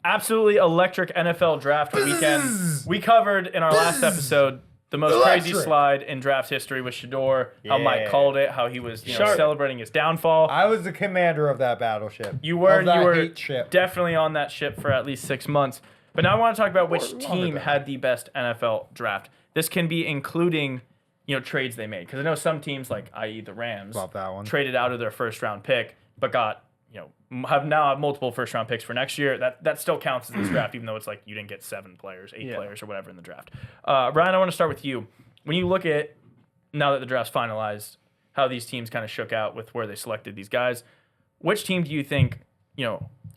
absolutely electric NFL draft weekend. We covered in our last episode the most crazy slide in draft history with Shador, how Mike called it, how he was celebrating his downfall. I was the commander of that battleship. You were definitely on that ship for at least 6 months. But now I want to talk about which team had the best NFL draft. This can be including trades they made, because I know some teams, like i.e. the Rams, traded out of their first round pick, but got have multiple first round picks for next year. That still counts as this draft, even though it's like you didn't get 7 players, 8 players, or whatever in the draft. Ryan, I want to start with you. When you look at, now that the draft's finalized, how these teams kind of shook out with where they selected these guys, which team do you think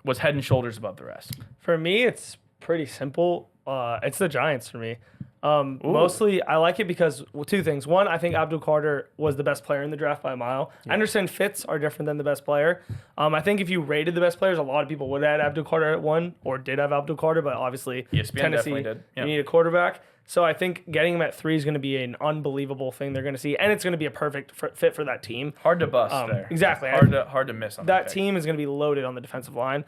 was head and shoulders above the rest? For me, it's pretty simple. It's the Giants for me. Mostly, I like it because, well, 2 things. One, I think Abdul Carter was the best player in the draft by a mile. I understand fits are different than the best player. I think if you rated the best players, a lot of people would add Abdul Carter at 1 or did have Abdul Carter, but obviously Tennessee, did. You need a quarterback. So I think getting him at 3 is going to be an unbelievable thing they're going to see, and it's going to be a perfect fit for that team. Hard to bust there. Exactly. Hard to miss on that team is going to be loaded on the defensive line.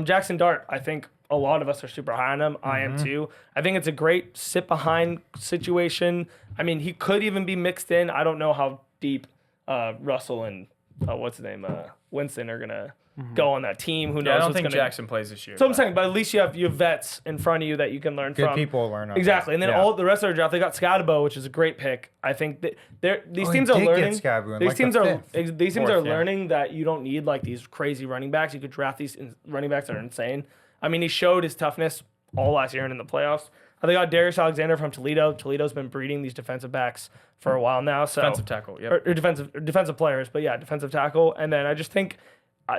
Jackson Dart, I think a lot of us are super high on him. I am too. I think it's a great sit behind situation. I mean, he could even be mixed in. I don't know how deep Russell and Winston are going to go on that team. Who knows? I don't think Jackson plays this year. So I'm saying, but at least you have vets in front of you that you can learn from. Good people to learn on. Exactly. And then all the rest of their draft, they got Scadabo, which is a great pick. I think that these teams are learning. These teams are learning that you don't need like these crazy running backs. You could draft these running backs that are insane. I mean, he showed his toughness all last year and in the playoffs. They got Darius Alexander from Toledo. Toledo's been breeding these defensive backs for a while now. So defensive tackle, or defensive players, but yeah, defensive tackle. And then I just think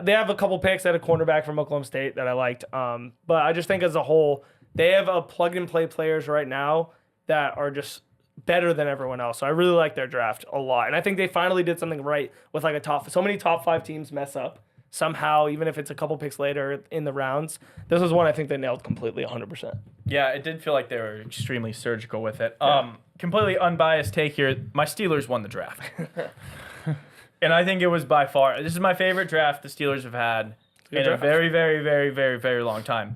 they have a couple picks at a cornerback from Oklahoma State that I liked. But I just think as a whole, they have a plug-and-play players right now that are just better than everyone else. So I really like their draft a lot. And I think they finally did something right with like so many top 5 teams mess up somehow, even if it's a couple picks later in the rounds. This was one I think they nailed completely 100%. Yeah, it did feel like they were extremely surgical with it. Completely unbiased take here. My Steelers won the draft. And I think it was by far, this is my favorite draft the Steelers have had in a very, very, very, very, very long time.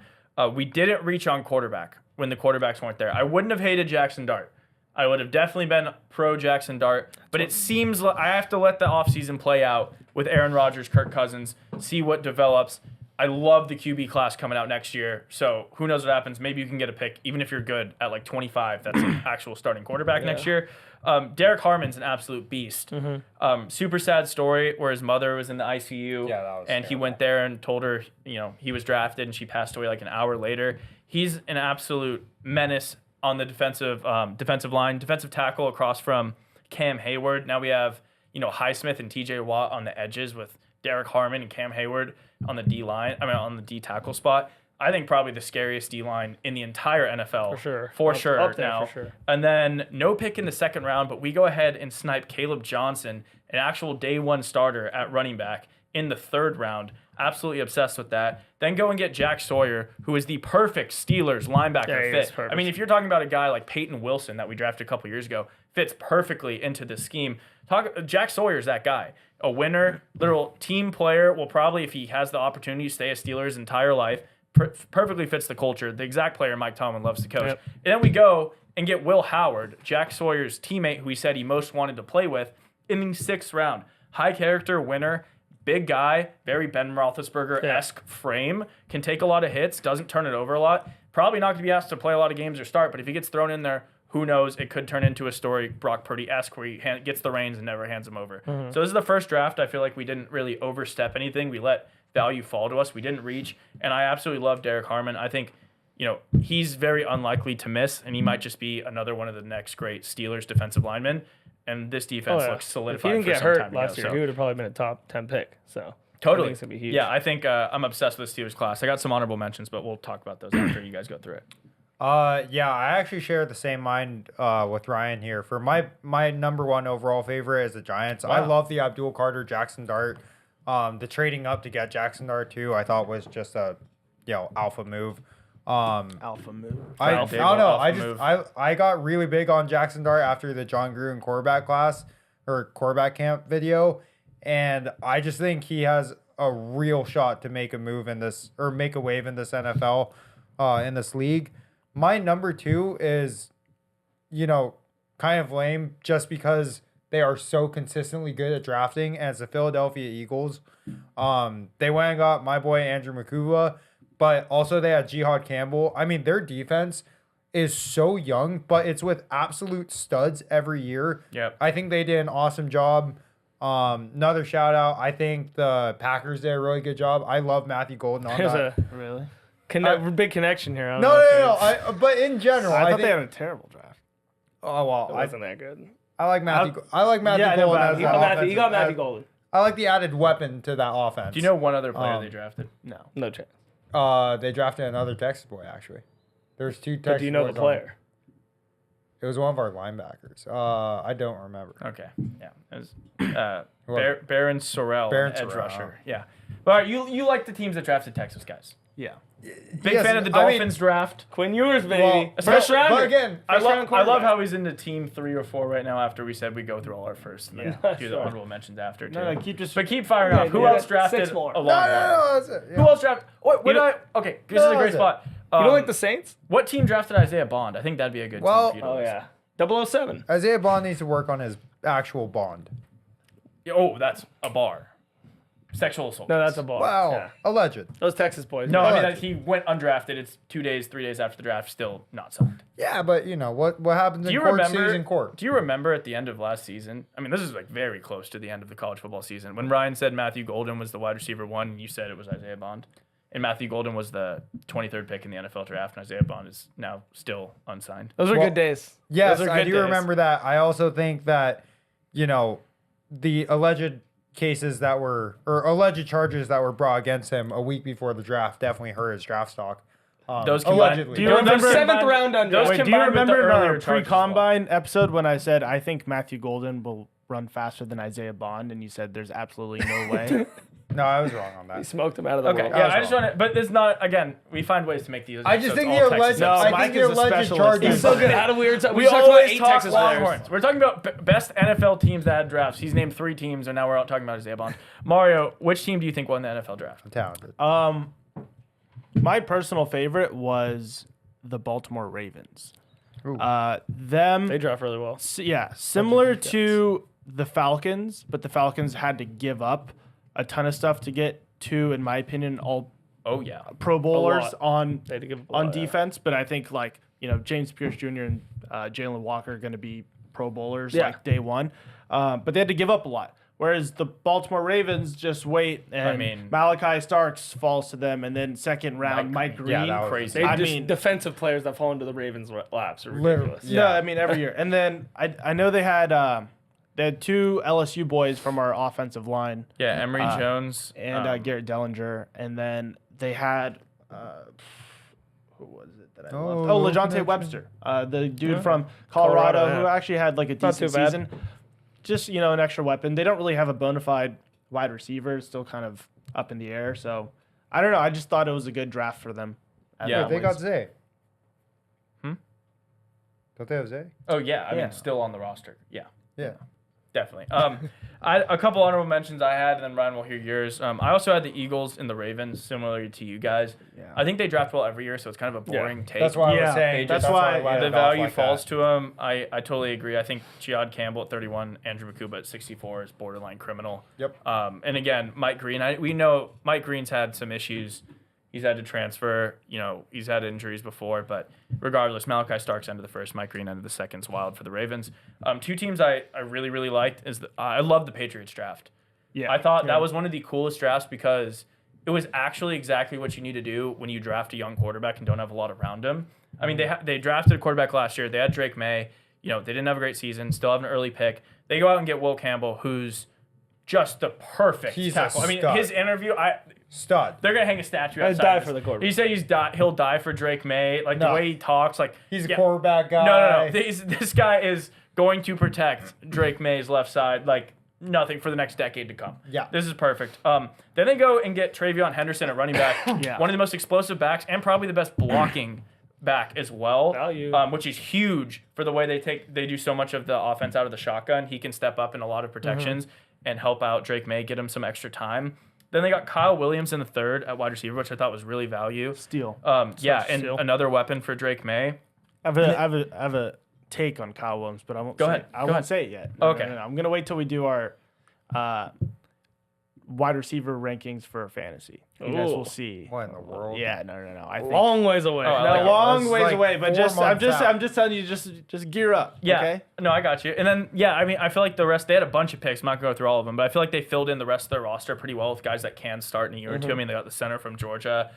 We didn't reach on quarterback when the quarterbacks weren't there. I wouldn't have hated Jackson Dart. I would have definitely been pro Jackson Dart, but it seems like I have to let the offseason play out with Aaron Rodgers, Kirk Cousins, see what develops. I love the QB class coming out next year, so who knows what happens. Maybe you can get a pick, even if you're good, at like 25. That's an actual starting quarterback next year. Derek Harmon's an absolute beast. Super sad story where his mother was in the ICU, and he went there and told her, he was drafted, and she passed away like an hour later. He's an absolute menace on the defensive line, defensive tackle across from Cam Hayward. Now we have, Highsmith and TJ Watt on the edges with Derek Harmon and Cam Hayward on the D-line. On the D tackle spot. I think probably the scariest D-line in the entire NFL. For sure. Up there, for sure. And then no pick in the second round, but we go ahead and snipe Caleb Johnson, an actual day 1 starter at running back in the 3rd round. Absolutely obsessed with that. Then go and get Jack Sawyer, who is the perfect Steelers linebacker fit. I mean, if you're talking about a guy like Peyton Wilson that we drafted a couple years ago, fits perfectly into this scheme. Jack Sawyer's that guy. A winner, literal team player, will probably, if he has the opportunity, stay a Steelers' entire life. Perfectly fits the culture. The exact player Mike Tomlin loves to coach. And then we go and get Will Howard, Jack Sawyer's teammate, who he said he most wanted to play with, in the 6th round. High character, winner. Big guy, very Ben Roethlisberger-esque frame, can take a lot of hits, doesn't turn it over a lot. Probably not going to be asked to play a lot of games or start, but if he gets thrown in there, who knows? It could turn into a story Brock Purdy-esque where he gets the reins and never hands them over. So this is the first draft. I feel like we didn't really overstep anything. We let value fall to us. We didn't reach, and I absolutely love Derek Harmon. I think he's very unlikely to miss, and he might just be another one of the next great Steelers defensive linemen. And this defense looks solidified. If he didn't get hurt last year, he would have probably been a top 10 pick. So totally, it's gonna be huge. Yeah, I think I'm obsessed with the Steelers class. I got some honorable mentions, but we'll talk about those after you guys go through it. Yeah, I actually share the same mind with Ryan here. For my number 1 overall favorite is the Giants. Wow. I love the Abdul Carter, Jackson Dart. The trading up to get Jackson Dart too, I thought was just a alpha move. Alpha move. I don't know. I got really big on Jackson Dart after the John Gruden quarterback class or quarterback camp video, and I just think he has a real shot to make a move in this or make a wave in this NFL. in this league. My number 2 is, kind of lame just because they are so consistently good at drafting, as the Philadelphia Eagles. They went and got my boy Andrew Makuva, but also they had Jihad Campbell. I mean, their defense is so young, but it's with absolute studs every year. Yep. I think they did an awesome job. Another shout out. I think the Packers did a really good job. I love Matthew Golden on There's that. a Really? big connection here. I don't No, know if no, it's- no. But in general, I thought think, they had a terrible draft. oh well, It wasn't that good. I like Matthew. I like Matthew Yeah, I know, Golden. but As You the got Matthew, offensive- Matthew Golden. I like the added weapon to that offense. Do you know one other player Um, they drafted? No. No chance. They drafted another Texas boy actually. There's 2 Texas. But do you know the boys on- player? It was one of our linebackers. I don't remember. Okay. Yeah. It was, What? Baron Sorrell, Baron edge Sorrell, rusher. Yeah. All right, you like the teams that drafted Texas guys. Yeah. Big Yes, fan of the I mean- Dolphins draft. Quinn Ewers, baby. Well, First but rounder. again, I love round quarterback. how he's into team 3 or 4 right now after we said we go through all our first and then Yeah. do the honorable mentions after too. No, keep just. But keep firing Yeah, off. Who yeah, else drafted 6 more. a long no, one? that's it. Yeah. Who else drafted? Okay, this is No, a great that's it. spot. You don't like the Saints? What team drafted Isaiah Bond? I think that'd be a good Well- team for you to Oh list. yeah. 007. Isaiah Bond needs to work on his actual bond. Oh, that's a bar. Sexual assault. No, that's a ball. Wow, Yeah. alleged. Those Texas boys. No, I mean But- that he went undrafted. It's 2 days, 3 days after the draft, still not signed. Yeah, but what happens Do in you court remember? stays in court. Do you remember at the end of last season? I mean, this is like very close to the end of the college football season when Ryan said Matthew Golden was the wide receiver 1, and you said it was Isaiah Bond, and Matthew Golden was the 23rd pick in the NFL draft, and Isaiah Bond is now still unsigned. Those are Well, good days. Yes, Those are I good do days. remember that. I also think that, the alleged cases that were, or alleged charges that were brought against him a week before the draft definitely hurt his draft stock. Those combined. Allegedly. Do you those remember- Seventh combined- round undrafted. those Wait, do you combined with the remember in earlier our charges as well. pre-combine episode when I said I think Matthew Golden will run faster than Isaiah Bond, and you said there's absolutely no way? No, I was wrong on He that. smoked him out of the Okay, world. yeah, I just want to, but there's not. Again, we find ways to make these. I just episodes think all the Texas alleged, No, episodes. I Mike think the is a alleged specialist. charges. He's so good. How do we We talked about always 8 talk Texas players. Longhorns. We're talking about best NFL teams that had drafts. He's named 3 teams, and now we're out talking about Isaiah Bond. Mario, which team do you think won the NFL draft? I'm talented. My personal favorite was the Baltimore Ravens. Ooh. Them, They draft really well. yeah, similar to the Falcons, but the Falcons had to give up a ton of stuff to get to, in my opinion, all Oh yeah, Pro Bowlers lot. on They had to give up a on lot, yeah. defense. But I think James Pierce Jr. and Jalen Walker are going to be Pro Bowlers Yeah. like day one. But they had to give up a lot. Whereas the Baltimore Ravens just wait, and mean- Malachi Starks falls to them, and then second round Mike Green. Yeah, that was crazy. They I just mean- defensive players that fall into the Ravens' laps are Literally. ridiculous. Yeah. No, I mean every year. And then I know they had 2 LSU boys from our offensive line, yeah. Emory Jones and Garrett Dellinger, and then they had who was it that I loved? Oh, LeJohntay connection. Webster, the dude from Colorado, Colorado, who yeah. actually had like a Not too decent bad. season. Just an extra weapon. They don't really have a bona fide wide receiver; it's still kind of up in the air. So I don't know. I just thought it was a good draft for them. as Yeah. They got always. Zay. Hmm? Don't they have Zay? Oh yeah, I Yeah. mean still on the roster. Yeah. Yeah. Definitely. A couple honorable mentions I had, and then Ryan will hear yours. I also had the Eagles and the Ravens, similar to you guys. Yeah. I think they draft well every year, so it's kind of a boring take. That's why I was Yeah, saying. that's that's why, why I let the it off value like falls that. to him. I totally agree. I think Jihad Campbell at 31, Andrew Makuba at 64 is borderline criminal. Yep. And again, Mike Green. We know Mike Green's had some issues. He's had to transfer. He's had injuries before, but regardless, Malachi Starks ended the first. Mike Green ended the second. It's wild for the Ravens. 2 teams I really, really liked is I love the Patriots draft. Yeah. I thought that was one of the coolest drafts because it was actually exactly what you need to do when you draft a young quarterback and don't have a lot around him. I mean, they drafted a quarterback last year. They had Drake May. They didn't have a great season. Still have an early pick. They go out and get Will Campbell, who's just the perfect He's a tackle. I mean, stud. his interview, Stud. they're gonna hang a statue I'd outside. die of for this. the quarterback. He said he'll die for Drake May. Like the No. way he talks, like He's a yeah. quarterback guy. No. This guy is going to protect Drake May's left side like nothing for the next decade to come. Yeah. This is perfect. Then they go and get Travion Henderson at running back. Yeah. One of the most explosive backs and probably the best blocking back as well. Value. Which is huge for the way they do so much of the offense out of the shotgun. He can step up in a lot of protections and help out Drake May, get him some extra time. Then they got Kyle Williams in the third at wide receiver, which I thought was really value. Steal. Yeah, and steal. another weapon for Drake May. I have a take on Kyle Williams, but I won't. Go say ahead. It. I Go won't ahead. say it yet. Okay. No. I'm gonna wait till we do our wide receiver rankings for fantasy. You guys Ooh. will see. What in the world? Yeah, no. I think Long ways away. Oh, I no, like it. long That's ways like away. But 4 I'm months out. just telling you, just gear up. Yeah. Okay. No, I got you. And then, yeah, I mean, I feel like the rest, they had a bunch of picks. I'm not going to go through all of them, but I feel like they filled in the rest of their roster pretty well with guys that can start in a year or two. I mean, they got the center from Georgia.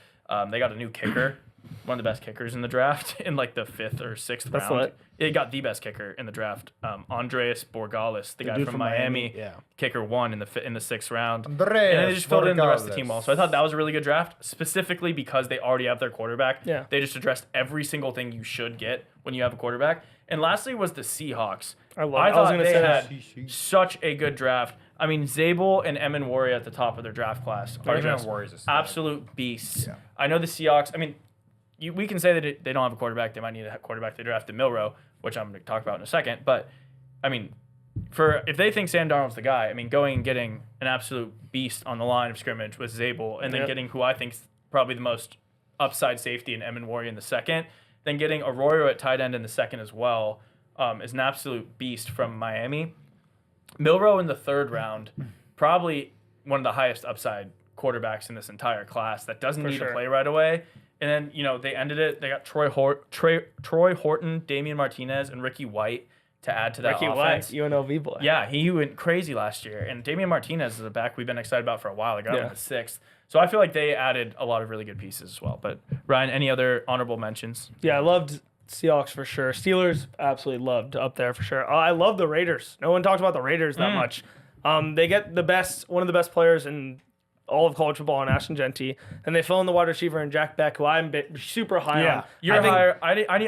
They got a new kicker, one of the best kickers in the draft in like the 5th or 6th That's round. lit. It got the best kicker in the draft, Andreas Borgalis, the guy dude from from Miami. Miami, yeah. Kicker 1 in the 6th round. Andreas And then they just filled in the rest of the Borgalis. team well. So I thought that was a really good draft, specifically because they already have their quarterback. Yeah. They just addressed every single thing you should get when you have a quarterback. And lastly was the Seahawks. I love it. I I was thought gonna they say had that. such a good draft. I mean, Zabel and Emin Warrior at the top of their draft class are Emin just Warrior's a stud. absolute beasts. Yeah. I know the Seahawks. I mean, we can say that they don't have a quarterback. They might need a quarterback. They drafted Milrow, which I'm going to talk about in a second. But, I mean, if they think Sam Darnold's the guy, I mean, going and getting an absolute beast on the line of scrimmage with Zabel, and then Yep. getting who I think is probably the most upside safety in Emin Warrior in the second, then getting Arroyo at tight end in the second as well is an absolute beast from Miami. Milrow in the third round, probably one of the highest upside quarterbacks in this entire class that doesn't need sure. to play right away. And then, they ended it. They got Troy Horton, Damian Martinez, and Ricky White to add to that Ricky offense. White, UNLV boy. Yeah, he went crazy last year. And Damian Martinez is a back we've been excited about for a while. They got him Yeah. in the 6th. So I feel like they added a lot of really good pieces as well. But, Ryan, any other honorable mentions? Yeah, I loved Seahawks for sure. Steelers, absolutely loved up there for sure. I love the Raiders. No one talks about the Raiders that much. They get one of the best players in all of college football in Ashton Genty, and they fill in the wide receiver in Jack Beck, who I'm super high Yeah. on. You're I think- higher.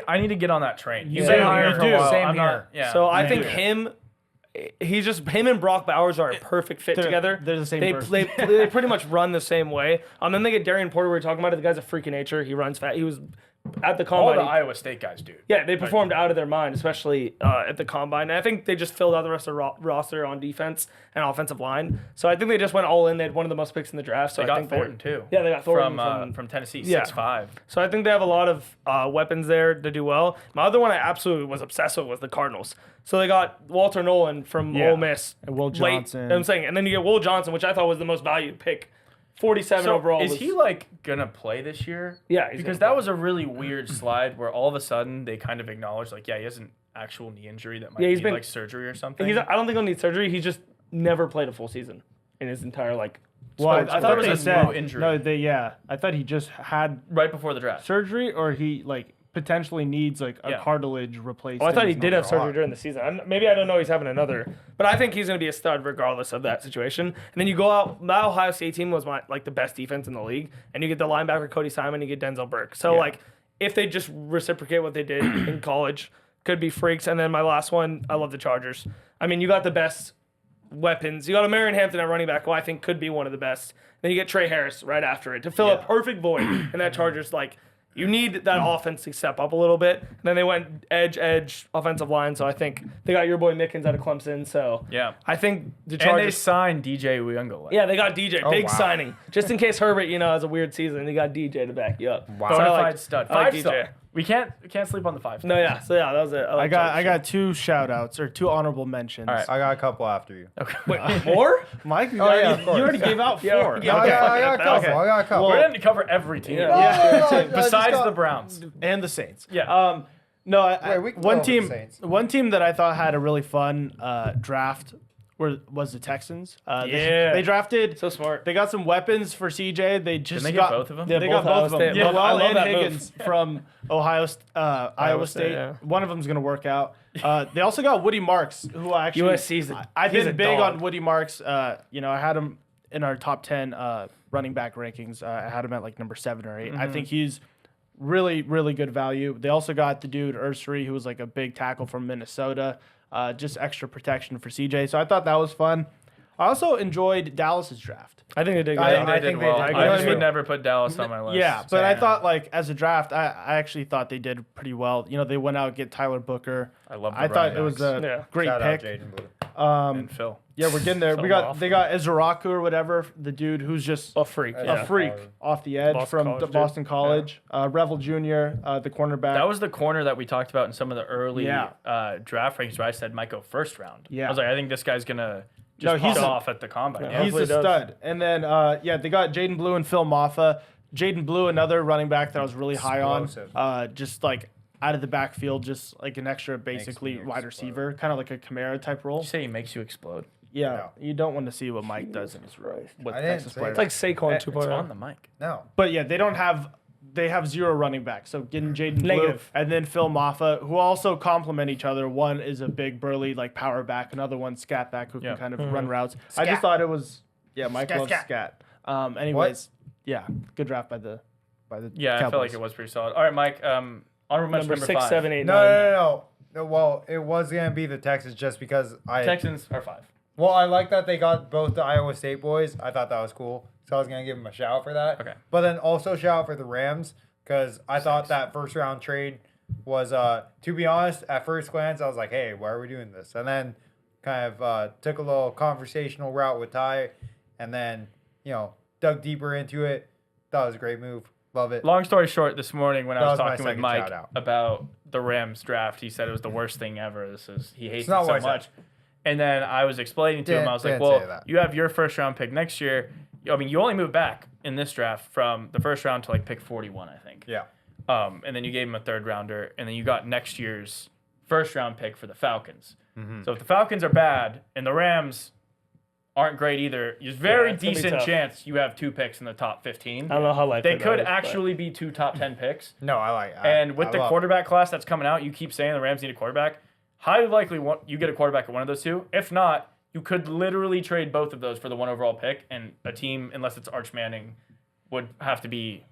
I need to get on that train. You've Yeah, been higher you for a do. while. Same I'm not- here. yeah. So I Yeah. think him and Brock Bowers are a perfect fit together. they're the same They person. they pretty much run the same way. Then they get Darian Porter. We were talking about it. The guy's a freak of nature. He runs fast. He was at the all combine. the Iowa State guys do. Yeah, they performed out of their mind, especially at the combine. And I think they just filled out the rest of the roster on defense and offensive line. So I think they just went all in. They had one of the most picks in the draft. So They I got think Thornton too. Yeah, they got Thornton from Tennessee, Yeah. 6'5". So I think they have a lot of weapons there to do well. My other one I absolutely was obsessed with was the Cardinals. So they got Walter Nolan from Yeah. Ole Miss. And Will late- Johnson. I'm saying, and then you get Will Johnson, which I thought was the most valued pick. 47 So overall. is was- he like gonna play this year? Yeah, he's because gonna that play. was a really weird slide where all of a sudden they kind of acknowledged like, yeah, he has an actual knee injury that might Yeah, he's need been- like surgery or something. I don't think he'll need surgery. He's just never played a full season in his entire Well, I thought it was they a said new injury. No, I thought he just had right before the draft. surgery, or he potentially needs a Yeah. cartilage replaced. Oh, I thought in he his did have number. surgery during the season. Maybe I don't know. He's having another, but I think he's going to be a stud regardless of that situation. And then you go out. That Ohio State team was the best defense in the league, and you get the linebacker Cody Simon, you get Denzel Burke. So if they just reciprocate what they did in college, could be freaks. And then my last one, I love the Chargers. I mean, you got the best weapons. You got a Marion Hampton at running back, who I think could be one of the best. Then you get Trey Harris right after it to fill a perfect void in that Chargers You need that offense to step up a little bit. And then they went edge, offensive line. So I think they got your boy Mickens out of Clemson. So Yeah. I think the And they Chargers. signed DJ Uyunglele. Yeah, they got DJ. Big wow. signing. Just in case Herbert, has a weird season, they got DJ to back you up. Wow. So I Bonafide like- stud. I like 5-star. DJ. We can't sleep on the 5-star. No, yeah. So that was it. I got two shout outs or two honorable mentions. All right. I got a couple after you. Okay. Wait, more? Mike, you, Oh, yeah, already, of course. you already gave out Yeah, four. yeah. I got a couple. Okay. I got a couple. We're going to cover every team. Yeah. I just Besides got- the Browns. And the Saints. Yeah. No, Wait, we can go one over the team. Saints. One team that I thought had a really fun draft was the Texans. Yeah. They drafted. So smart. They got some weapons for CJ. They just they get got both of them? They Yeah, got both both of them. Iowa State. Yeah, I love and that move. Higgins from Iowa State. yeah. One of them's gonna work out. They also got Woody Marks, who I actually USC's a- I've he's been a big dog. on Woody Marks. I had him in our top 10 running back rankings. I had him at number 7 or 8. I think he's really, really good value. They also got the dude Ursary, who was a big tackle from Minnesota. Just extra protection for CJ. So I thought that was fun. I also enjoyed Dallas's draft. I think they did good. I They think did they well. did I good. just You know would never put Dallas on my list. Yeah, but I Same. thought as a draft, I actually thought they did pretty well. They went out and get Tyler Booker. I love the I thought running it was backs. a Yeah. great Shout out pick. Jaden Blue. And Phil. Yeah, we're getting there. They got Izuraku or whatever, the dude who's just A freak. A Yeah. a freak off the edge Boston from College dude. Boston College. Revel Jr., the cornerback. That was the corner that we talked about in some of the early Yeah. draft rankings where I said might go first round. Yeah. I was like, I think this guy's gonna just he's pop a- off at the combine. Yeah. Yeah. He's Hopefully a it does. stud. And then, they got Jaden Blue and Phil Maffa. Jaden Blue, another running back that I was really high on. Explosive. Just like out of the backfield, just like an extra, basically me wide explode. receiver, kind of like a Kamara type role. You say he makes you explode. Yeah, No. you don't want to see what Mike does in his role with I didn't Texas say players. It's like Saquon It's on 2.0. the mic. No. But yeah, they have zero running backs. So getting Jaden Blue Negative. and then Phil Maffa, who also complement each other. One is a big burly like power back, another one scat back who Yeah. can kind of run routes. I just thought it was Mike Scat, loves scat. scat. Anyways, yeah, good draft by the Yeah, I felt like Cowboys. it was pretty solid. All right, Mike. Honorable mention Number 6, 5. 7, 8, No, 9. no. Well, it was gonna be the Texans just because Texans are 5. Well, I like that they got both the Iowa State boys. I thought that was cool, so I was gonna give them a shout out for that. Okay. But then also shout out for the Rams because I thought that first round trade was, to be honest, at first glance I was like, hey, why are we doing this? And then kind of took a little conversational route with Ty, and then dug deeper into it. Thought it was a great move. Love it. Long story short, this morning when I That was was my talking with second Mike shout out. about the Rams draft, he said it was the worst thing ever. He hates it not so what I said. much. And then I was explaining to him, I was like, Didn't well, say that. you have your first round pick next year. I mean, you only moved back in this draft from the first round to like pick 41, I think. Yeah. And then you gave him a third rounder, and then you got next year's first round pick for the Falcons. Mm-hmm. So if the Falcons are bad and the Rams aren't great either, there's very it's gonna be decent tough. chance you have 2 picks in the top 15. I don't know how likely They that could is, but- actually be 2 top 10 picks. No, I like. And with I the love- quarterback class that's coming out, you keep saying the Rams need a quarterback. Highly likely you get a quarterback at one of those 2. If not, you could literally trade both of those for the 1 overall pick, and a team, unless it's Arch Manning, would have to be,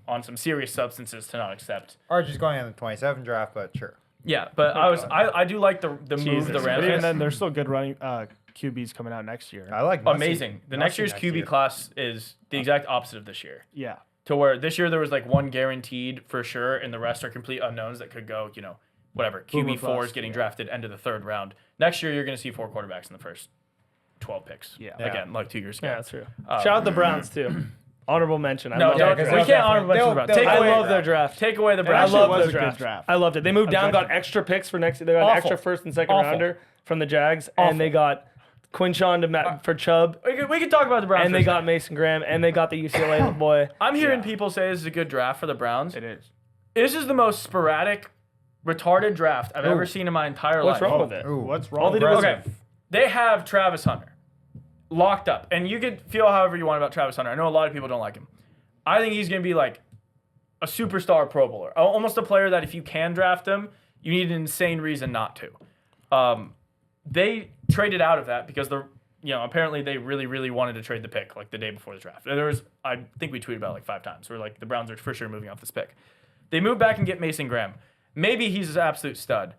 on some serious substances to not accept. Archie's going in the 27 draft, but sure. Yeah, but I do like the move the Jesus. Rams. But even made. then, there's still good running QBs coming out next year. I like Muncy. Amazing. The next Muncy year's QB year. class is the exact opposite of this year. Yeah. To where this year there was like 1 guaranteed for sure, and the rest are complete unknowns that could go, whatever. Boomer QB4 is bust, getting yeah. drafted end of the 3rd round. Next year you're going to see 4 quarterbacks in the first 12 picks. Yeah. Again, like 2 years ago. Yeah, that's true. Shout out the Browns, too. Honorable mention. I No, love don't, their we draft. can't honorable mention the Browns. Take I away, love their draft. take away the I Browns. love was their a good draft. draft. I loved it. They moved down, got Objectively. extra picks for next year. They got an Awful. extra first and second Awful. rounder from the Jags, Awful. and they got Quinshawn for Chubb, We can talk about the Browns. and for they a got second. Mason Graham, and they got the UCLA boy. I'm hearing people say this is a good draft for the Browns. It is. This is the most sporadic, retarded draft I've ever seen in my entire What's life. wrong with it? Ooh. What's All wrong? they did was Okay, they have Travis Hunter locked up, and you could feel however you want about Travis Hunter. I know a lot of people don't like him. I think he's going to be like a superstar Pro Bowler, almost a player that if you can draft him, you need an insane reason not to. They traded out of that because apparently they really, really wanted to trade the pick like the day before the draft. I think we tweeted about it like 5 times. We're like, the Browns are for sure moving off this pick. They move back and get Mason Graham. Maybe he's an absolute stud.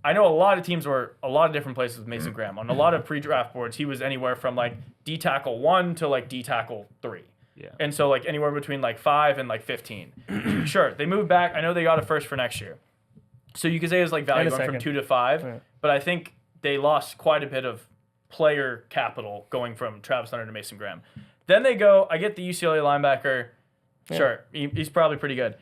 I know a lot of teams were a lot of different places with Mason Graham. On a lot of pre-draft boards, he was anywhere from like D tackle 1 to like D tackle 3. Yeah. And so like anywhere between like 5 and like 15. Sure, they moved back. I know they got a first for next year. So you could say it's like value And a going from second. 2 to 5. Yeah. But I think they lost quite a bit of player capital going from Travis Hunter to Mason Graham. Then they go, I get the UCLA linebacker. Sure, he's probably pretty good.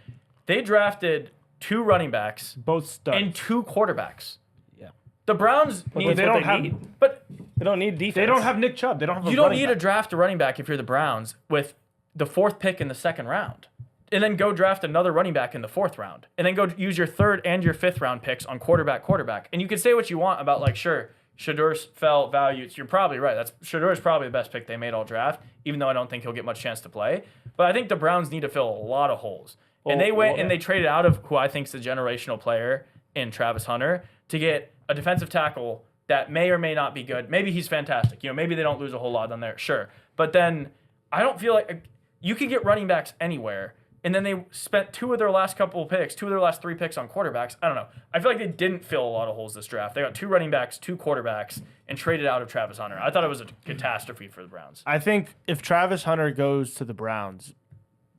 They drafted 2 running backs Both studs. and 2 quarterbacks. Yeah. The Browns need, they don't have. but They don't need defense. They don't have Nick Chubb. They don't have. you don't need to draft a running back if you're the Browns with the 4th pick in the 2nd round. And then go draft another running back in the 4th round. And then go use your 3rd and your 5th round picks on quarterback. And you can say what you want about like, sure, Shadur's fell value. You're probably right. Shadur's probably the best pick they made all draft, even though I don't think he'll get much chance to play. But I think the Browns need to fill a lot of holes. And they went and they traded out of who I think is a generational player in Travis Hunter to get a defensive tackle that may or may not be good. Maybe he's fantastic. Maybe they don't lose a whole lot on there. Sure. But then I don't feel like you could get running backs anywhere. And then they spent 2 of their last couple of picks, 2 of their last 3 picks on quarterbacks. I don't know. I feel like they didn't fill a lot of holes this draft. They got 2 running backs, 2 quarterbacks, and traded out of Travis Hunter. I thought it was a catastrophe for the Browns. I think if Travis Hunter goes to the Browns,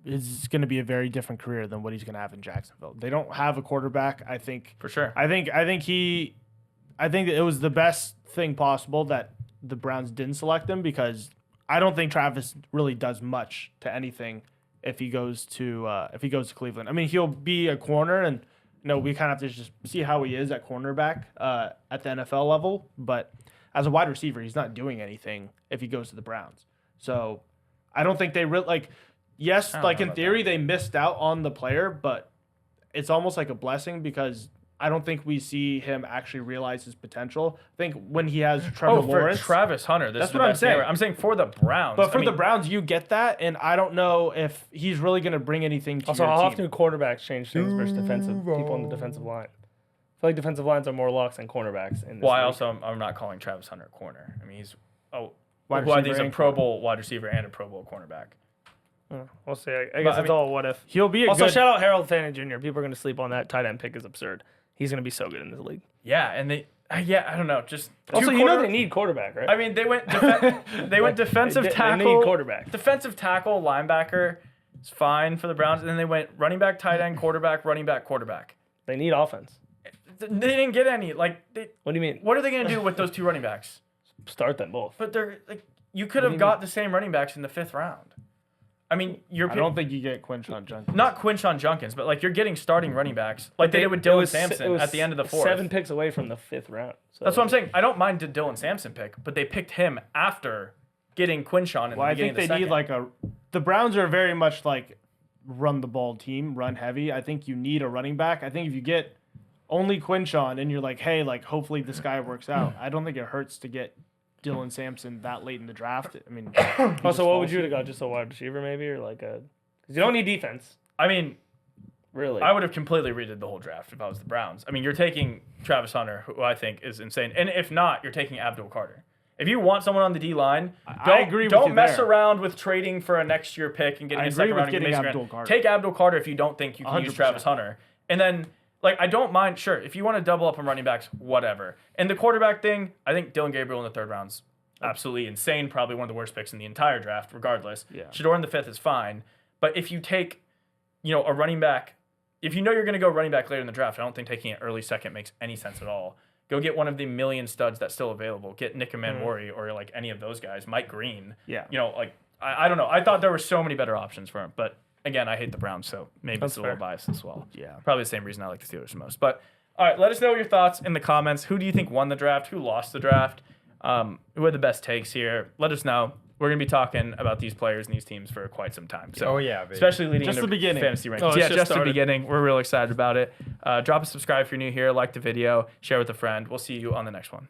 it's going to be a very different career than what he's going to have in Jacksonville. They don't have a quarterback. I think For sure. I think it was the best thing possible that the Browns didn't select him, because I don't think Travis really does much to anything if he goes to Cleveland. I mean, he'll be a corner, and we kind of have to just see how he is at cornerback at the NFL level. But as a wide receiver, he's not doing anything if he goes to the Browns. So I don't think they really like. Yes, like in theory, they missed out on the player, but it's almost like a blessing, because I don't think we see him actually realize his potential. I think when he has Trevor Lawrence, for Travis Hunter, that's what I'm saying. I'm saying for the Browns, but for the Browns, you get that, and I don't know if he's really going to bring anything to Also, your how team. often do quarterbacks change things versus defensive people on the defensive line? I feel like defensive lines are more locks than cornerbacks. In this Well, league. I'm not calling Travis Hunter a corner. I mean, he's receiver a and Pro Bowl wide receiver and a Pro Bowl cornerback. We'll see. I guess I it's mean, all what if. He'll be a Also, good. shout out Harold Fannin Jr. People are going to sleep on that tight end pick is absurd. He's going to be so good in this league. Yeah, and I don't know. Just Also, two you know quarter- they need quarterback, right? I mean, they went defensive They tackle, need quarterback. defensive tackle, linebacker. It's fine for the Browns, and then they went running back, tight end, quarterback, running back, quarterback. They need offense. They didn't get any. Like, What do you mean? what are they going to do with those two running backs? Start them both. But they're like, you could have got the same running backs in the 5th round. I mean, I don't think you get Quinshon Judkins. not Quinshon Junkins, but like you're getting starting running backs like they did with It Dylan was- Sampson it was at the end of the 4th. 7 picks away from the 5th round. So That's what I'm saying. I don't mind the Dylan Sampson pick, but they picked him after getting Quinshon in Well, the I beginning think of the they need second. the Browns are very much like run the ball team, run heavy. I think you need a running back. I think if you get only Quinshon and you're like, hey, like hopefully this guy works out, I don't think it hurts to get Dylan Sampson that late in the draft. I mean, Also, what would you have got? Just a wide receiver, maybe, or like a? Because you don't need defense, I mean, really. I would have completely redid the whole draft if I was the Browns. I mean, you're taking Travis Hunter, who I think is insane, and if not, you're taking Abdul Carter. If you want someone on the D line, I agree with don't you mess there. around with trading for a next year pick and getting I a agree second with round and getting Mason Abdul Grant. Carter. Take Abdul Carter if you don't think you can use 100%. Travis Hunter. And then, like, I don't mind, sure, if you want to double up on running backs, whatever. And the quarterback thing, I think Dylan Gabriel in the 3rd round's absolutely insane, probably one of the worst picks in the entire draft, regardless. Yeah. Shador in the 5th is fine. But if you take, a running back, if you know you're going to go running back later in the draft, I don't think taking it early 2nd makes any sense at all. Go get one of the million studs that's still available. Get Nick Manwari or like any of those guys, Mike Green. Yeah. I don't know. I thought there were so many better options for him, but again, I hate the Browns, so maybe That's it's a little fair. biased as well. Yeah. Probably the same reason I like the Steelers the most. But all right, let us know your thoughts in the comments. Who do you think won the draft? Who lost the draft? Who had the best takes here? Let us know. We're going to be talking about these players and these teams for quite some time. So, Oh, yeah, baby. especially leading Just into the beginning. fantasy rankings. Oh, it's Yeah, just just the started. beginning. We're real excited about it. Drop a subscribe if you're new here. Like the video. Share with a friend. We'll see you on the next one.